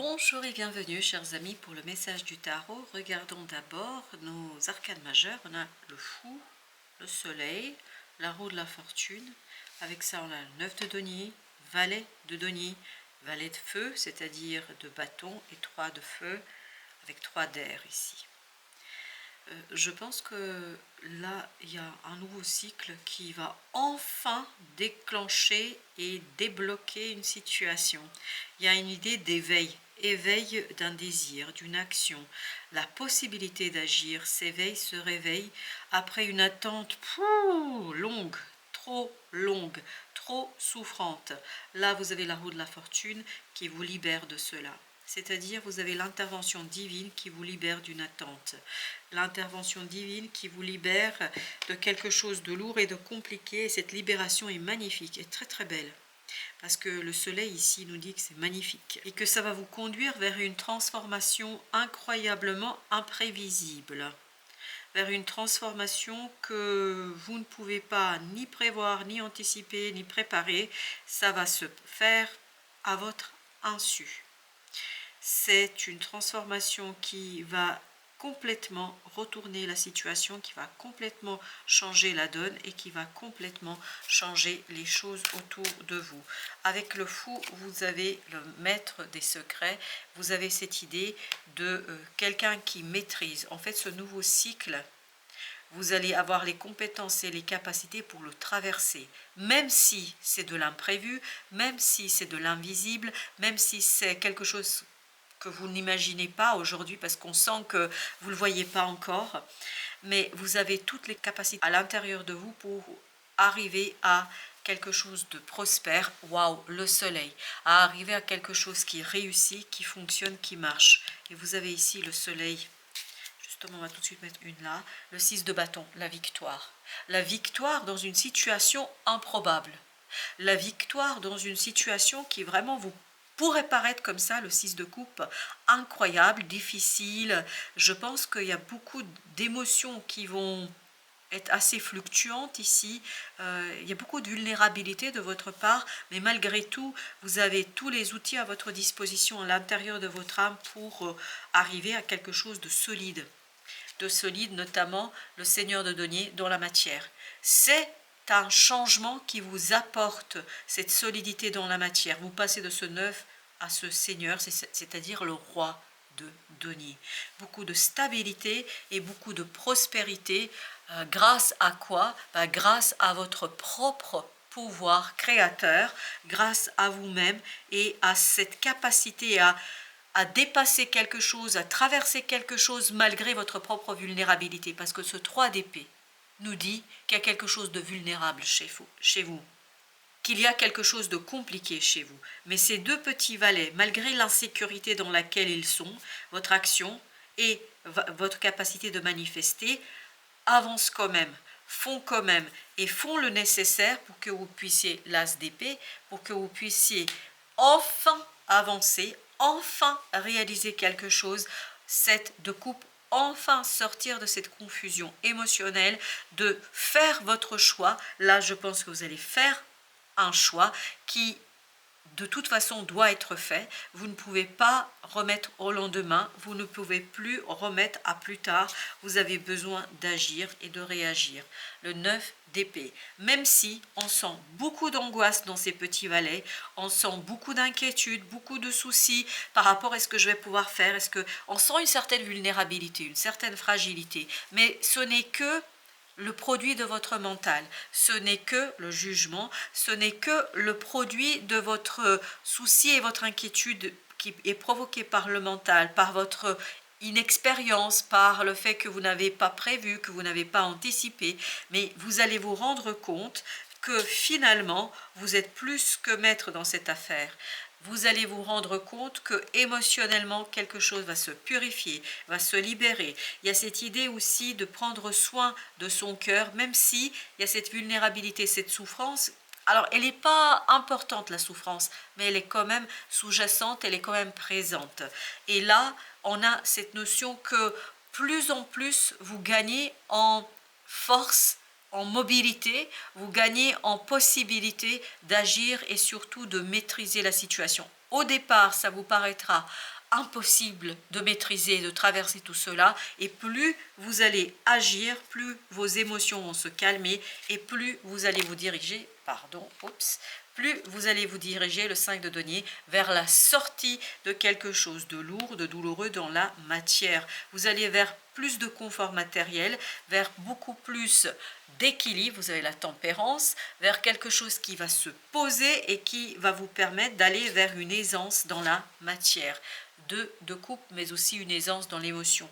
Bonjour et bienvenue chers amis pour le message du tarot. Regardons d'abord nos arcanes majeures. On a le fou, le soleil, la roue de la fortune. Avec ça on a le 9 de denier, valet de denier, valet de feu, c'est-à-dire de bâton, et 3 de feu avec 3 d'air ici. Je pense que là, il y a un nouveau cycle qui va enfin déclencher et débloquer une situation. Il y a une idée d'éveil, éveil d'un désir, d'une action. La possibilité d'agir s'éveille, se réveille après une attente longue, trop souffrante. Là, vous avez la roue de la fortune qui vous libère de cela. C'est-à-dire, vous avez l'intervention divine qui vous libère d'une attente. L'intervention divine qui vous libère de quelque chose de lourd et de compliqué. Et cette libération est magnifique et très très belle. Parce que le soleil ici nous dit que c'est magnifique. Et que ça va vous conduire vers une transformation incroyablement imprévisible. Vers une transformation que vous ne pouvez pas ni prévoir, ni anticiper, ni préparer. Ça va se faire à votre insu. C'est une transformation qui va complètement retourner la situation, qui va complètement changer la donne et qui va complètement changer les choses autour de vous. Avec le fou, vous avez le maître des secrets, vous avez cette idée de quelqu'un qui maîtrise. En fait, ce nouveau cycle, vous allez avoir les compétences et les capacités pour le traverser, même si c'est de l'imprévu, même si c'est de l'invisible, même si c'est quelque chose que vous n'imaginez pas aujourd'hui parce qu'on sent que vous ne le voyez pas encore, mais vous avez toutes les capacités à l'intérieur de vous pour arriver à quelque chose de prospère, waouh, le soleil, à arriver à quelque chose qui réussit, qui fonctionne, qui marche. Et vous avez ici le soleil, justement on va tout de suite mettre une là, le 6 de bâton, la victoire. La victoire dans une situation improbable. La victoire dans une situation qui vraiment vous pourrait paraître comme ça, le 6 de coupe, incroyable, difficile. Je pense qu'il y a beaucoup d'émotions qui vont être assez fluctuantes ici. Il y a beaucoup de vulnérabilité de votre part, mais malgré tout, vous avez tous les outils à votre disposition à l'intérieur de votre âme pour arriver à quelque chose de solide. De solide, notamment le Seigneur de denier dans la matière. C'est un changement qui vous apporte cette solidité dans la matière. Vous passez de ce neuf à ce Seigneur, c'est-à-dire le roi de denier. Beaucoup de stabilité et beaucoup de prospérité. Grâce à quoi? Grâce à votre propre pouvoir créateur, grâce à vous-même et à cette capacité à dépasser quelque chose, à traverser quelque chose malgré votre propre vulnérabilité. Parce que ce 3 d'épée nous dit qu'il y a quelque chose de vulnérable chez vous, qu'il y a quelque chose de compliqué chez vous. Mais ces deux petits valets, malgré l'insécurité dans laquelle ils sont, votre action et votre capacité de manifester, avancent quand même, font quand même et font le nécessaire pour que vous puissiez, l'as d'épée, pour que vous puissiez enfin avancer, enfin réaliser quelque chose, 7 de coupe, enfin sortir de cette confusion émotionnelle, de faire votre choix. Là, je pense que vous allez faire un choix qui de toute façon doit être fait. Vous ne pouvez pas remettre au lendemain, vous ne pouvez plus remettre à plus tard. Vous avez besoin d'agir et de réagir. Le 9 d'épée, même si on sent beaucoup d'angoisse dans ces petits valets, on sent beaucoup d'inquiétude, beaucoup de soucis par rapport à ce que je vais pouvoir faire, on sent une certaine vulnérabilité, une certaine fragilité, mais ce n'est que le produit de votre mental, ce n'est que le jugement, ce n'est que le produit de votre souci et votre inquiétude qui est provoqué par le mental, par votre inexpérience, par le fait que vous n'avez pas prévu, que vous n'avez pas anticipé, mais vous allez vous rendre compte que finalement, vous êtes plus que maître dans cette affaire. Vous allez vous rendre compte que émotionnellement, quelque chose va se purifier, va se libérer. Il y a cette idée aussi de prendre soin de son cœur, même si il y a cette vulnérabilité, cette souffrance. Alors, elle n'est pas importante, la souffrance, mais elle est quand même sous-jacente, elle est quand même présente. Et là, on a cette notion que plus en plus, vous gagnez en force, en mobilité, vous gagnez en possibilité d'agir et surtout de maîtriser la situation. Au départ, ça vous paraîtra impossible de maîtriser, de traverser tout cela, et plus vous allez agir, plus vos émotions vont se calmer, et plus vous allez vous diriger, plus vous allez vous diriger, le 5 de denier, vers la sortie de quelque chose de lourd, de douloureux dans la matière. Vous allez vers plus de confort matériel, vers beaucoup plus d'équilibre, vous avez la tempérance, vers quelque chose qui va se poser et qui va vous permettre d'aller vers une aisance dans la matière. De couple, mais aussi une aisance dans l'émotion.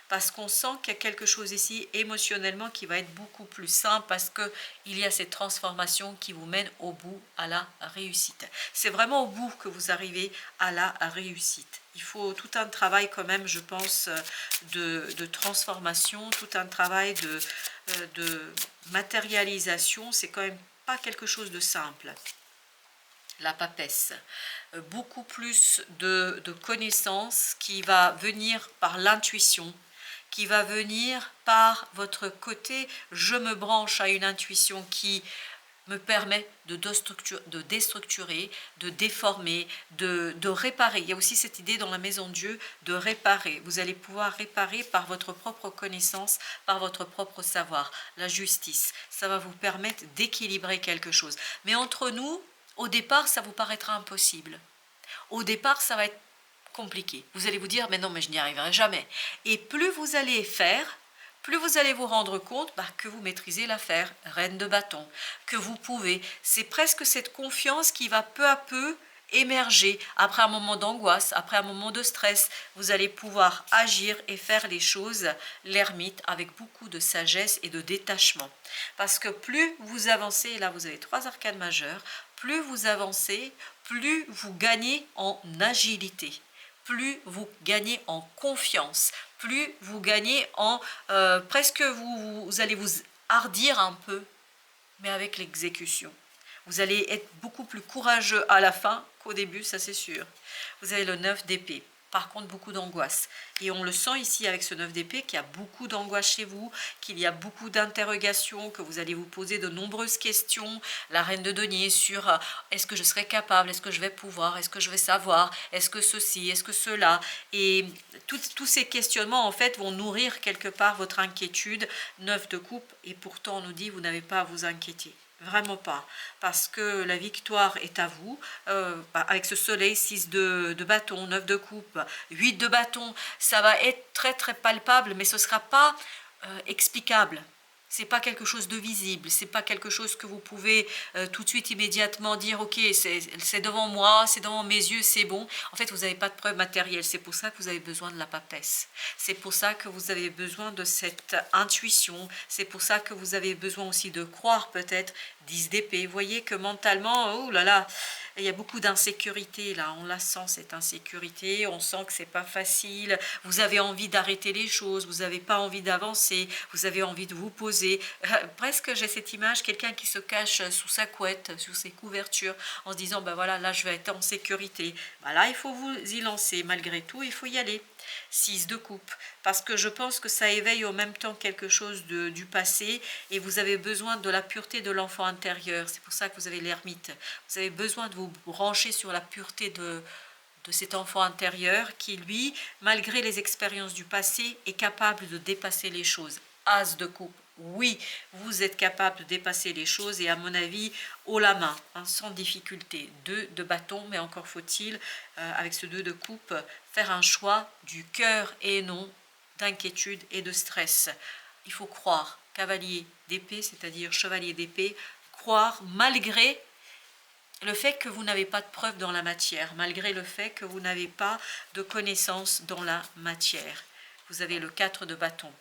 Parce qu'on sent qu'il y a quelque chose ici émotionnellement qui va être beaucoup plus simple, parce qu'il y a cette transformation qui vous mène au bout, à la réussite. C'est vraiment au bout que vous arrivez à la réussite. Il faut tout un travail quand même, je pense, de transformation, tout un travail de matérialisation. C'est quand même pas quelque chose de simple. La papesse, beaucoup plus de connaissances qui va venir par l'intuition, qui va venir par votre côté. Je me branche à une intuition qui me permet de déstructurer, de déformer, de réparer. Il y a aussi cette idée dans la maison de Dieu de réparer. Vous allez pouvoir réparer par votre propre connaissance, par votre propre savoir. La justice, ça va vous permettre d'équilibrer quelque chose. Mais entre nous, au départ, ça vous paraîtra impossible. Au départ, ça va être compliqué. Vous allez vous dire, mais non, mais je n'y arriverai jamais. Et plus vous allez faire, plus vous allez vous rendre compte que vous maîtrisez l'affaire, reine de bâton, que vous pouvez. C'est presque cette confiance qui va peu à peu émerger. Après un moment d'angoisse, après un moment de stress, vous allez pouvoir agir et faire les choses, l'ermite, avec beaucoup de sagesse et de détachement. Parce que plus vous avancez, et là vous avez 3 arcanes majeures, plus vous avancez, plus vous gagnez en agilité, plus vous gagnez en confiance, plus vous gagnez en presque vous allez vous hardir un peu, mais avec l'exécution. Vous allez être beaucoup plus courageux à la fin qu'au début, ça c'est sûr. Vous avez le 9 d'épée. Par contre, beaucoup d'angoisse. Et on le sent ici avec ce 9 d'épée qu'il y a beaucoup d'angoisse chez vous, qu'il y a beaucoup d'interrogations, que vous allez vous poser de nombreuses questions. La reine de denier sur est-ce que je serai capable, est-ce que je vais pouvoir, est-ce que je vais savoir, est-ce que ceci, est-ce que cela. Et tous ces questionnements en fait vont nourrir quelque part votre inquiétude. 9 de coupe, et pourtant on nous dit vous n'avez pas à vous inquiéter. Vraiment pas, parce que la victoire est à vous, avec ce soleil, 6 de bâton, 9 de coupe, 8 de bâton, ça va être très très palpable, mais ce ne sera pas explicable. C'est pas quelque chose de visible, c'est pas quelque chose que vous pouvez tout de suite immédiatement dire ok, c'est devant moi, c'est devant mes yeux, c'est bon. En fait, vous n'avez pas de preuve matérielle, c'est pour ça que vous avez besoin de la papesse. C'est pour ça que vous avez besoin de cette intuition, c'est pour ça que vous avez besoin aussi de croire peut-être. 10 d'épée, vous voyez que mentalement, oh là là, il y a beaucoup d'insécurité là, on la sent cette insécurité, on sent que c'est pas facile, vous avez envie d'arrêter les choses, vous n'avez pas envie d'avancer, vous avez envie de vous poser. Presque j'ai cette image, quelqu'un qui se cache sous sa couette, sous ses couvertures, en se disant ben voilà, là je vais être en sécurité. Ben là il faut vous y lancer, malgré tout il faut y aller. 6 de coupe, parce que je pense que ça éveille en même temps quelque chose du passé, et vous avez besoin de la pureté de l'enfant intérieur. C'est pour ça que vous avez l'ermite. Vous avez besoin de vous brancher sur la pureté de cet enfant intérieur qui, lui, malgré les expériences du passé, est capable de dépasser les choses. As de coupe. Oui, vous êtes capable de dépasser les choses, et à mon avis, haut la main, sans difficulté. 2 de bâton, mais encore faut-il, avec ce 2 de coupe, faire un choix du cœur et non d'inquiétude et de stress. Il faut croire. Cavalier d'épée, c'est-à-dire chevalier d'épée, croire malgré le fait que vous n'avez pas de preuves dans la matière, malgré le fait que vous n'avez pas de connaissances dans la matière. Vous avez le 4 de bâton.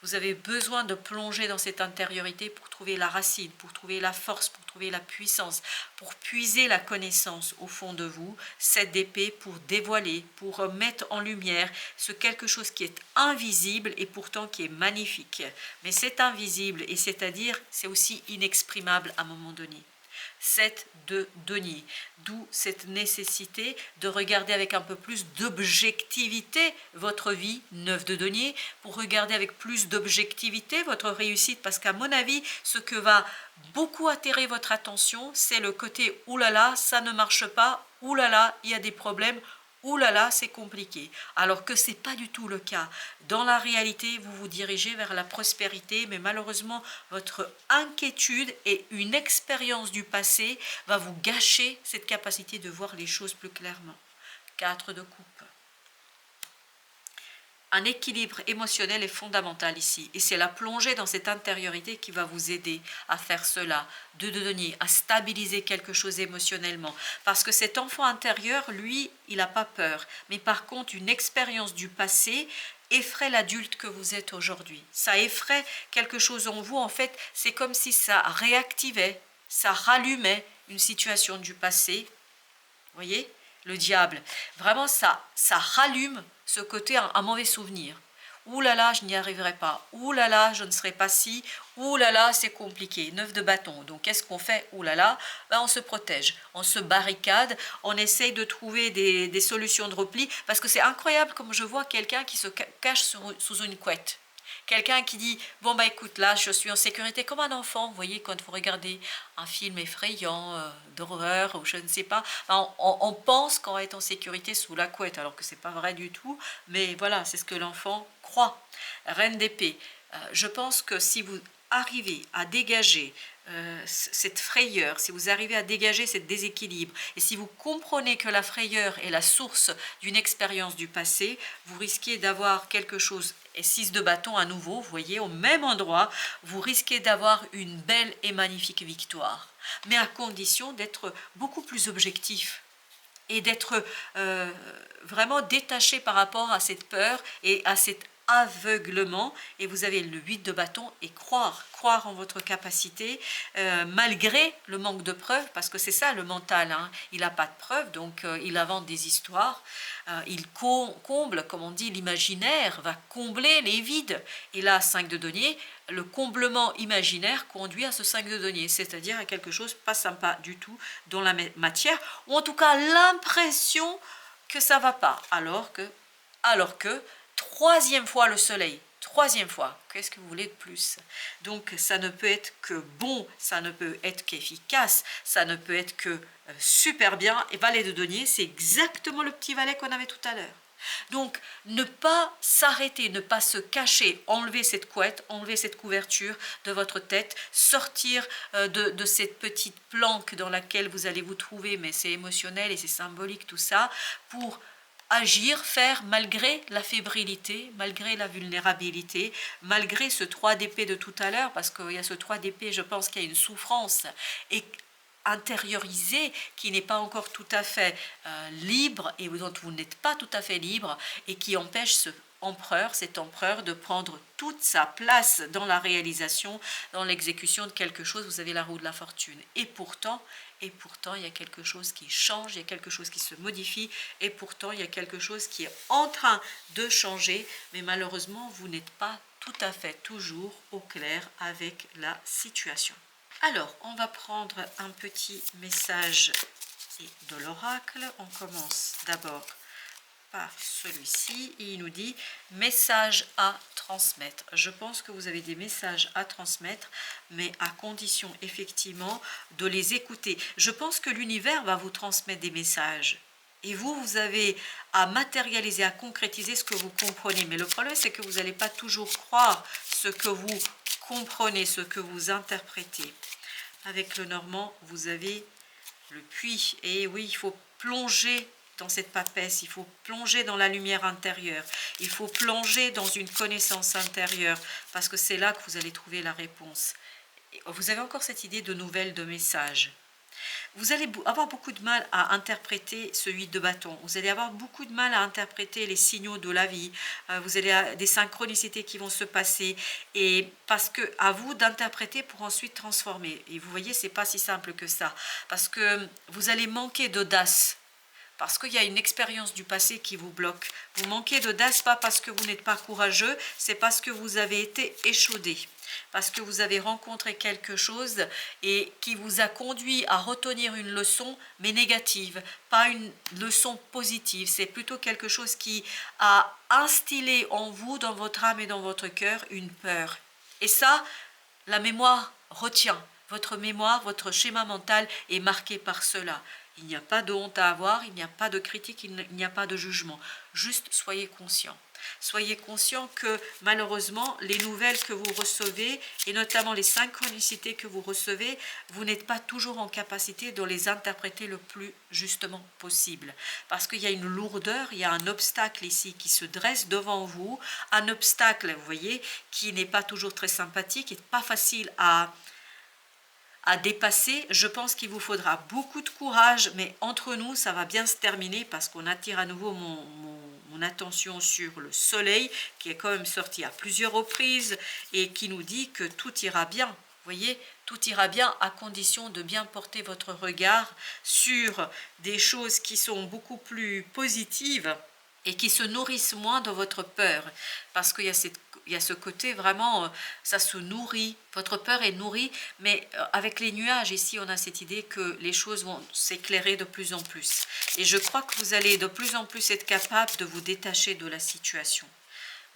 Vous avez besoin de plonger dans cette intériorité pour trouver la racine, pour trouver la force, pour trouver la puissance, pour puiser la connaissance au fond de vous. 7 d'épée pour dévoiler, pour mettre en lumière ce quelque chose qui est invisible et pourtant qui est magnifique. Mais c'est invisible, et c'est-à-dire c'est aussi inexprimable à un moment donné. 7 de denier, d'où cette nécessité de regarder avec un peu plus d'objectivité votre vie. 9 de denier, pour regarder avec plus d'objectivité votre réussite, parce qu'à mon avis, ce que va beaucoup attirer votre attention, c'est le côté oulala, ça ne marche pas, ouh là là, il y a des problèmes, ouh là là, c'est compliqué. Alors que ce n'est pas du tout le cas. Dans la réalité, vous vous dirigez vers la prospérité, mais malheureusement, votre inquiétude et une expérience du passé va vous gâcher cette capacité de voir les choses plus clairement. 4 de coupe. Un équilibre émotionnel est fondamental ici. Et c'est la plongée dans cette intériorité qui va vous aider à faire cela. 2 de denier, à stabiliser quelque chose émotionnellement. Parce que cet enfant intérieur, lui, il n'a pas peur. Mais par contre, une expérience du passé effraie l'adulte que vous êtes aujourd'hui. Ça effraie quelque chose en vous. En fait, c'est comme si ça réactivait, ça rallumait une situation du passé. Vous voyez ? Le diable, vraiment ça rallume ce côté un mauvais souvenir. Ouh là là, je n'y arriverai pas. Ouh là là, je ne serai pas si. Ouh là là, c'est compliqué. 9 de bâton. Donc qu'est-ce qu'on fait? Ouh là là, ben, on se protège, on se barricade, on essaye de trouver des solutions de repli. Parce que c'est incroyable comme je vois quelqu'un qui se cache sous une couette. Quelqu'un qui dit, bon bah écoute, là je suis en sécurité comme un enfant, vous voyez, quand vous regardez un film effrayant, d'horreur, ou je ne sais pas, on pense qu'on va être en sécurité sous la couette, alors que c'est pas vrai du tout, mais voilà, c'est ce que l'enfant croit. Reine d'épée, je pense que si vous arrivez à dégager cette frayeur, si vous arrivez à dégager ce déséquilibre, et si vous comprenez que la frayeur est la source d'une expérience du passé, vous risquez d'avoir quelque chose, et 6 de bâton à nouveau, vous voyez, au même endroit, vous risquez d'avoir une belle et magnifique victoire, mais à condition d'être beaucoup plus objectif et d'être vraiment détaché par rapport à cette peur et à cet aveuglement. Et vous avez le 8 de bâton et croire en votre capacité malgré le manque de preuves, parce que c'est ça le mental, hein. Il n'a pas de preuves, donc il invente des histoires, il comble, comme on dit, l'imaginaire va combler les vides. Et là, 5 de denier, le comblement imaginaire conduit à ce 5 de denier, c'est-à-dire à quelque chose pas sympa du tout dans la matière, ou en tout cas l'impression que ça va pas, alors que troisième fois le soleil, troisième fois, qu'est-ce que vous voulez de plus? Donc ça ne peut être que bon, ça ne peut être qu'efficace, ça ne peut être que super bien. Et valet de denier, c'est exactement le petit valet qu'on avait tout à l'heure. Donc ne pas s'arrêter, ne pas se cacher, enlever cette couette, enlever cette couverture de votre tête, sortir de cette petite planque dans laquelle vous allez vous trouver, mais c'est émotionnel et c'est symbolique tout ça, pour agir, faire malgré la fébrilité, malgré la vulnérabilité, malgré ce 3 d'épée de tout à l'heure, parce qu'il y a ce 3 d'épée, je pense qu'il y a une souffrance et intériorisée qui n'est pas encore tout à fait libre, et dont vous n'êtes pas tout à fait libre, et qui empêche cet empereur de prendre toute sa place dans la réalisation, dans l'exécution de quelque chose. Vous avez la roue de la fortune. Et pourtant, il y a quelque chose qui change, il y a quelque chose qui se modifie, et pourtant, il y a quelque chose qui est en train de changer, mais malheureusement, vous n'êtes pas tout à fait toujours au clair avec la situation. Alors, on va prendre un petit message de l'oracle. On commence d'abord par celui-ci, et il nous dit message à transmettre. Je pense que vous avez des messages à transmettre, mais à condition effectivement de les écouter. Je pense que l'univers va vous transmettre des messages, et vous avez à matérialiser, à concrétiser ce que vous comprenez. Mais le problème, c'est que vous n'allez pas toujours croire ce que vous comprenez, ce que vous interprétez. Avec le normand, vous avez le puits. Et oui, il faut plonger dans cette papesse, il faut plonger dans la lumière intérieure, il faut plonger dans une connaissance intérieure, parce que c'est là que vous allez trouver la réponse. Vous avez encore cette idée de nouvelles, de messages. Vous allez avoir beaucoup de mal à interpréter ce 8 de bâton. Vous allez avoir beaucoup de mal à interpréter les signaux de la vie. Vous allez avoir des synchronicités qui vont se passer. Et parce que à vous d'interpréter pour ensuite transformer. Et vous voyez, c'est pas si simple que ça. Parce que vous allez manquer d'audace. Parce qu'il y a une expérience du passé qui vous bloque. Vous manquez d'audace, pas parce que vous n'êtes pas courageux, c'est parce que vous avez été échaudé. Parce que vous avez rencontré quelque chose et qui vous a conduit à retenir une leçon, mais négative, pas une leçon positive. C'est plutôt quelque chose qui a instillé en vous, dans votre âme et dans votre cœur, une peur. Et ça, la mémoire retient. Votre mémoire, votre schéma mental est marqué par cela. Il n'y a pas de honte à avoir, il n'y a pas de critique, il n'y a pas de jugement. Juste soyez conscient. Soyez conscient que malheureusement, les nouvelles que vous recevez, et notamment les synchronicités que vous recevez, vous n'êtes pas toujours en capacité de les interpréter le plus justement possible. Parce qu'il y a une lourdeur, il y a un obstacle ici qui se dresse devant vous, un obstacle, vous voyez, qui n'est pas toujours très sympathique et pas facile à dépasser. Je pense qu'il vous faudra beaucoup de courage, mais entre nous, ça va bien se terminer parce qu'on attire à nouveau mon attention sur le soleil qui est quand même sorti à plusieurs reprises et qui nous dit que tout ira bien. Vous voyez, tout ira bien à condition de bien porter votre regard sur des choses qui sont beaucoup plus positives et qui se nourrissent moins de votre peur, parce qu'il y a ce côté vraiment, ça se nourrit, votre peur est nourrie, mais avec les nuages ici, on a cette idée que les choses vont s'éclairer de plus en plus. Et je crois que vous allez de plus en plus être capable de vous détacher de la situation.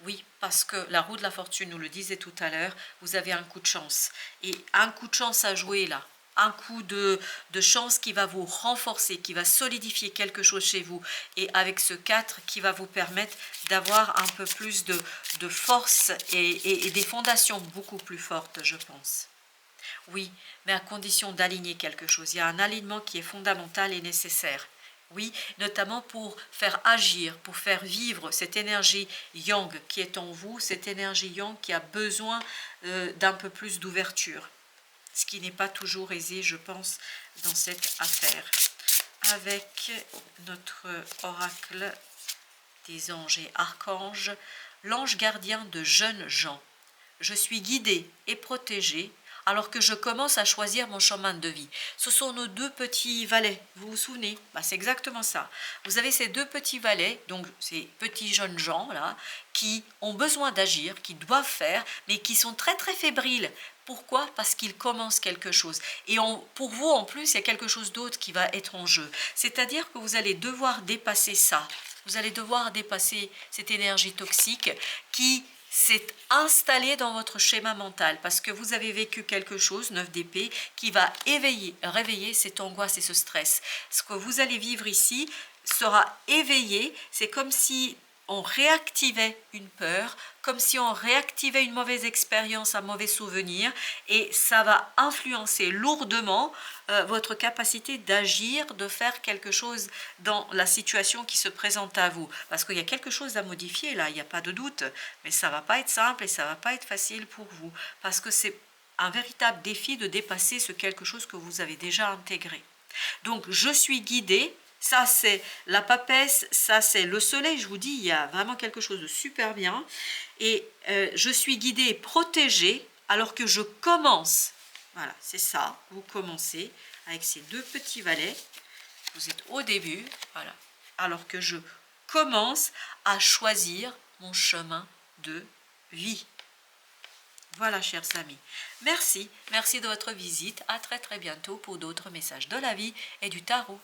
Oui, parce que la roue de la fortune nous le disait tout à l'heure, vous avez un coup de chance. Et un coup de chance à jouer là, un coup de chance qui va vous renforcer, qui va solidifier quelque chose chez vous. Et avec ce 4 qui va vous permettre d'avoir un peu plus de force et des fondations beaucoup plus fortes, je pense. Oui, mais à condition d'aligner quelque chose. Il y a un alignement qui est fondamental et nécessaire. Oui, notamment pour faire agir, pour faire vivre cette énergie yang qui est en vous, cette énergie yang qui a besoin d'un peu plus d'ouverture. Ce qui n'est pas toujours aisé, je pense, dans cette affaire. Avec notre oracle des anges et archanges, l'ange gardien de jeunes gens. Je suis guidée et protégée alors que je commence à choisir mon chemin de vie. Ce sont nos deux petits valets, vous vous souvenez? C'est exactement ça. Vous avez ces deux petits valets, donc ces petits jeunes gens là, qui ont besoin d'agir, qui doivent faire, mais qui sont très très fébriles. Pourquoi? Parce qu'ils commencent quelque chose. Et pour vous, en plus, il y a quelque chose d'autre qui va être en jeu. C'est-à-dire que vous allez devoir dépasser ça. Vous allez devoir dépasser cette énergie toxique qui s'est installée dans votre schéma mental parce que vous avez vécu quelque chose, 9 d'épée, qui va réveiller cette angoisse et ce stress. Ce que vous allez vivre ici sera éveillé. C'est comme si on réactivait une peur, comme si on réactivait une mauvaise expérience, un mauvais souvenir, et ça va influencer lourdement votre capacité d'agir, de faire quelque chose dans la situation qui se présente à vous. Parce qu'il y a quelque chose à modifier là, il n'y a pas de doute, mais ça ne va pas être simple et ça ne va pas être facile pour vous, parce que c'est un véritable défi de dépasser ce quelque chose que vous avez déjà intégré. Donc, je suis guidée. Ça, c'est la papesse, ça, c'est le soleil. Je vous dis, il y a vraiment quelque chose de super bien. Et je suis guidée et protégée alors que je commence. Voilà, c'est ça. Vous commencez avec ces deux petits valets. Vous êtes au début, voilà. Alors que je commence à choisir mon chemin de vie. Voilà, chers amis. Merci de votre visite. À très très bientôt pour d'autres messages de la vie et du tarot.